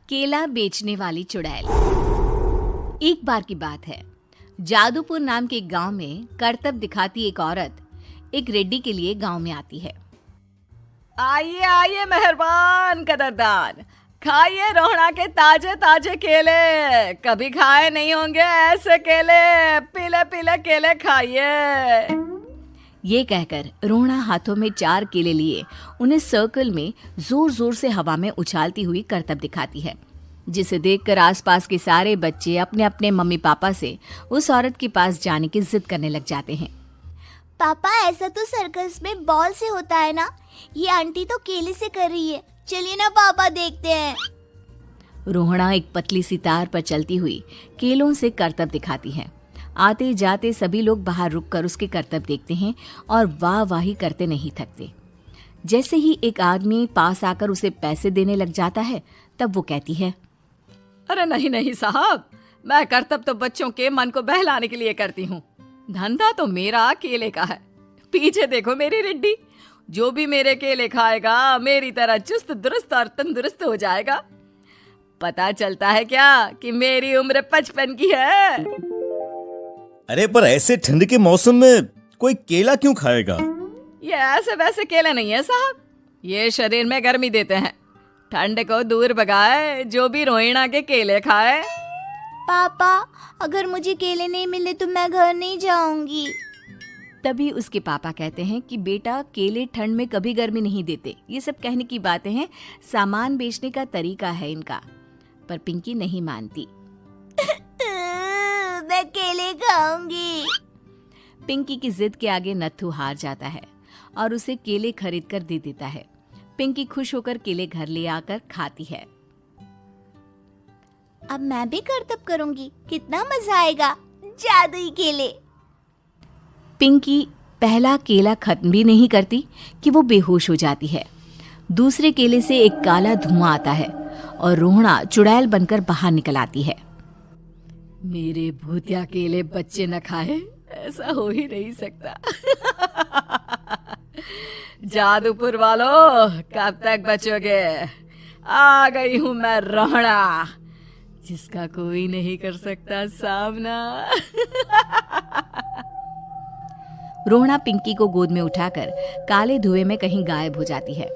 केला बेचने वाली चुड़ैल। एक बार की बात है, जादूपुर नाम के एक गांव में करतब दिखाती एक औरत एक रेड्डी के लिए गांव में आती है। आइए आइए मेहरबान कदरदान, खाइए रोहड़ा के ताजे ताजे केले। कभी खाए नहीं होंगे ऐसे केले, पीले पीले केले खाइए। ये कहकर रोहड़ा हाथों में 4 केले लिए उन्हें सर्कल में जोर जोर से हवा में उछालती हुई करतब दिखाती है, जिसे देखकर आसपास के सारे बच्चे अपने अपने मम्मी पापा से उस औरत के पास जाने की जिद करने लग जाते हैं। पापा, ऐसा तो सर्कस में बॉल से होता है ना, ये आंटी तो केले से कर रही है। चलिए ना पापा, देखते हैं। रोहड़ा एक पतली सी तार पर चलती हुई केलों से करतब दिखाती है। आते जाते सभी लोग बाहर रुककर उसके करतब देखते हैं और वाह वाही करते नहीं थकते। जैसे ही एक आदमी पास आकर उसे पैसे देने लग जाता है, तब वो कहती है, अरे नहीं नहीं साहब, मैं करतब तो बच्चों के मन को बहलाने के लिए करती हूँ। धंधा तो मेरा केले का है। पीछे देखो मेरी रिड्डी, जो भी मेरे केले खाएगा मेरी तरह चुस्त दुरुस्त और तंदुरुस्त हो जाएगा। पता चलता है क्या कि मेरी उम्र 55 की है। अरे पर ऐसे ठंड के मौसम में कोई केला क्यों खाएगा? ये ऐसे वैसे केले नहीं है साहब, ये शरीर में गर्मी देते हैं। ठंड को दूर भगाए जो भी रोहिणा के केले खाए। पापा, अगर मुझे केले नहीं मिले तो मैं घर नहीं जाऊंगी। तभी उसके पापा कहते हैं कि बेटा, केले ठंड में कभी गर्मी नहीं देते। ये सब कहने की बातें हैं, सामान बेचने का तरीका है इनका। पर पिंकी नहीं मानती। मैं केले खाऊंगी। पिंकी की जिद के आगे नत्थू हार जाता है और उसे केले खरीद कर दे देता है। पिंकी खुश होकर केले घर ले आकर खाती है। अब मैं भी करतब करूंगी, कितना मजा आएगा। जादुई केले। पिंकी पहला केला खत्म भी नहीं करती कि वो बेहोश हो जाती है। दूसरे केले से एक काला धुआं आता है और रोहड़ा चुड़ैल बनकर बाहर निकल आती है। मेरे भूतिया केले बच्चे न खाए, ऐसा हो ही नहीं सकता। जादूपुर वालों, कब तक बचोगे? आ गई हूं मैं रोहड़ा, जिसका कोई नहीं कर सकता सामना। रोहड़ा पिंकी को गोद में उठाकर काले धुएं में कहीं गायब हो जाती है।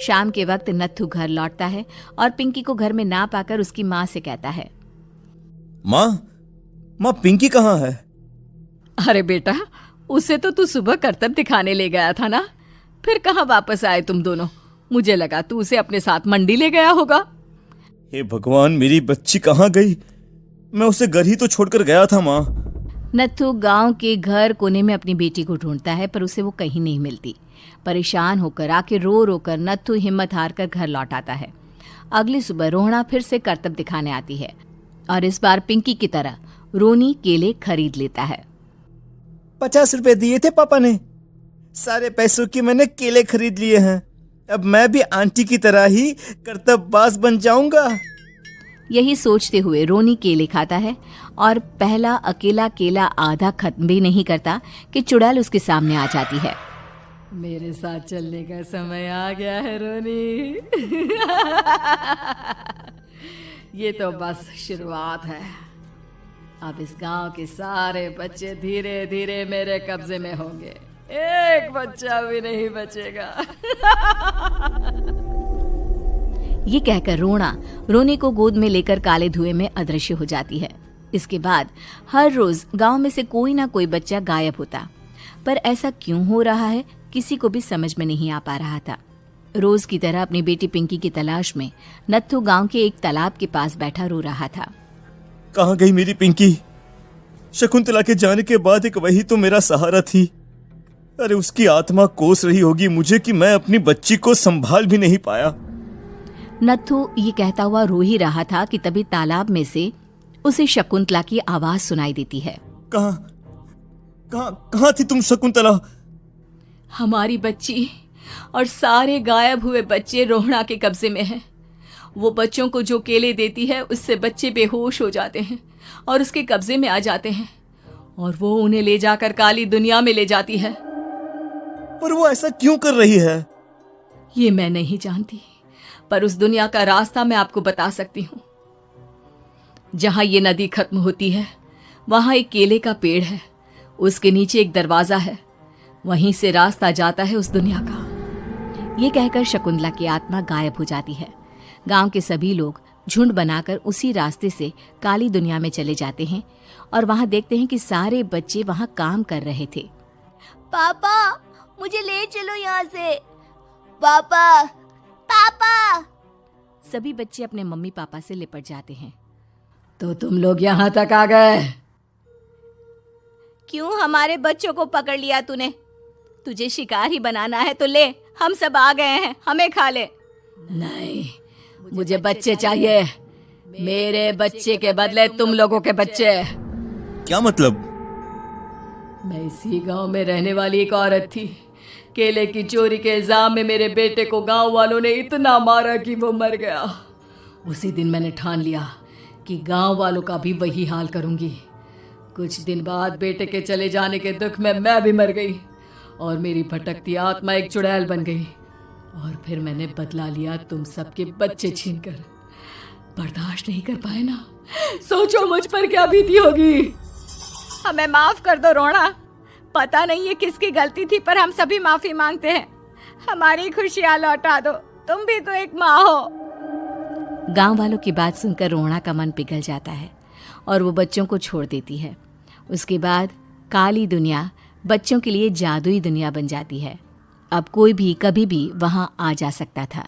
शाम के वक्त नत्थू घर लौटता है और पिंकी को घर में ना पाकर उसकी माँ से कहता है, माँ पिंकी कहाँ है? अरे बेटा, उसे तो तू सुबह करतब दिखाने ले गया था ना, फिर कहाँ वापस आए तुम दोनों? मुझे लगा तू उसे अपने साथ मंडी ले गया होगा। हे भगवान, मेरी बच्ची कहाँ गई? मैं उसे घर ही तो छोड़कर गया था माँ। नत्थू गांव के घर कोने में अपनी बेटी को ढूंढता है, पर उसे वो कहीं नहीं मिलती। परेशान होकर आखिर रो रो कर नत्थू हिम्मत हार कर घर लौट आता है। अगली सुबह रोहड़ा फिर से करतब दिखाने आती है और इस बार पिंकी की तरह रोनी केले खरीद लेता है। 50 रुपए दिए थे पापा ने, सारे पैसों की मैंने केले खरीद लिए हैं। अब मैं भी आंटी की तरह ही करतबबाज बन जाऊंगा। यही सोचते हुए रोनी केले खाता है और पहला अकेला केला आधा खत्म भी नहीं करता कि चुड़ैल उसके सामने आ जाती है। मेरे साथ चलने का समय आ गया है रोनी। ये तो बस शुरुआत है। अब इस गांव के सारे बच्चे धीरे धीरे मेरे कब्जे में होंगे, एक बच्चा भी नहीं बचेगा। ये कहकर रोना रोनी को गोद में लेकर काले धुएं में अदृश्य हो जाती है। इसके बाद हर रोज गांव में से कोई ना कोई बच्चा गायब होता, पर ऐसा क्यों हो रहा है किसी को भी समझ में नहीं आ पा रहा था। रोज की तरह अपनी बेटी पिंकी की तलाश में नत्थू गांव के एक तालाब के पास बैठा रो रहा था। कहाँ गई मेरी पिंकी? शकुंतला के जाने के बाद एक वही तो मेरा सहारा थी। अरे उसकी आत्मा कोस रही होगी मुझे कि मैं अपनी बच्ची को संभाल भी नहीं पाया। नत्थू ये कहता हुआ रो ही रहा था कि तभी तालाब में से उसे शकुंतला की आवाज सुनाई देती है। कहाँ थी तुम शकुंतला? हमारी बच्ची और सारे गायब हुए बच्चे रोहड़ा के कब्जे में हैं। वो बच्चों को जो केले देती है उससे बच्चे बेहोश हो जाते हैं और उसके कब्जे में आ जाते हैं और वो उन्हें ले जाकर काली दुनिया में ले जाती है। पर वो ऐसा क्यों कर रही है? ये मैं नहीं जानती, पर उस दुनिया का रास्ता मैं आपको बता सकती हूँ। जहां ये नदी खत्म होती है वहां एक केले का पेड़ है, उसके नीचे एक दरवाजा है, वहीं से रास्ता जाता है उस दुनिया का। ये कहकर शकुंतला की आत्मा गायब हो जाती है। गांव के सभी लोग झुंड बनाकर उसी रास्ते से काली दुनिया में चले जाते हैं और वहां देखते हैं कि सारे बच्चे वहां काम कर रहे थे। पापा मुझे ले चलो यहाँ से। पापा पापा। सभी बच्चे अपने मम्मी पापा से लिपट जाते हैं। तो तुम लोग यहाँ तक आ गए? क्यों हमारे बच्चों को पकड़ लिया तूने? तुझे शिकार ही बनाना है तो ले, हम सब आ गए हैं, हमें खा ले। नहीं, मुझे बच्चे चाहिए। मेरे बच्चे के बदले तुम लोगों के बच्चे। क्या मतलब? मैं इसी गांव में रहने वाली एक औरत थी। केले की चोरी के इल्जाम में मेरे बेटे को गांव वालों ने इतना मारा कि वो मर गया। उसी दिन मैंने ठान लिया कि गांव वालों का भी वही हाल करूंगी। कुछ दिन बाद बेटे के चले जाने के दुख में मैं भी मर गई और मेरी भटकती आत्मा एक चुड़ैल बन गई। और फिर मैंने बदला लिया तुम सबके बच्चे छीनकर। बर्दाश्त नहीं कर पाए ना? सोचो मुझ पर क्या बीती होगी। हमें माफ कर दो रोना। पता नहीं ये किसकी गलती थी, पर हम सभी माफी मांगते हैं। हमारी खुशियां लौटा दो, तुम भी तो एक माँ हो। गांव वालों की बात सुनकर रोना का मन पिघल जाता है और वो बच्चों को छोड़ देती है। उसके बाद काली दुनिया बच्चों के लिए जादुई दुनिया बन जाती है। अब कोई भी कभी भी वहां आ जा सकता था।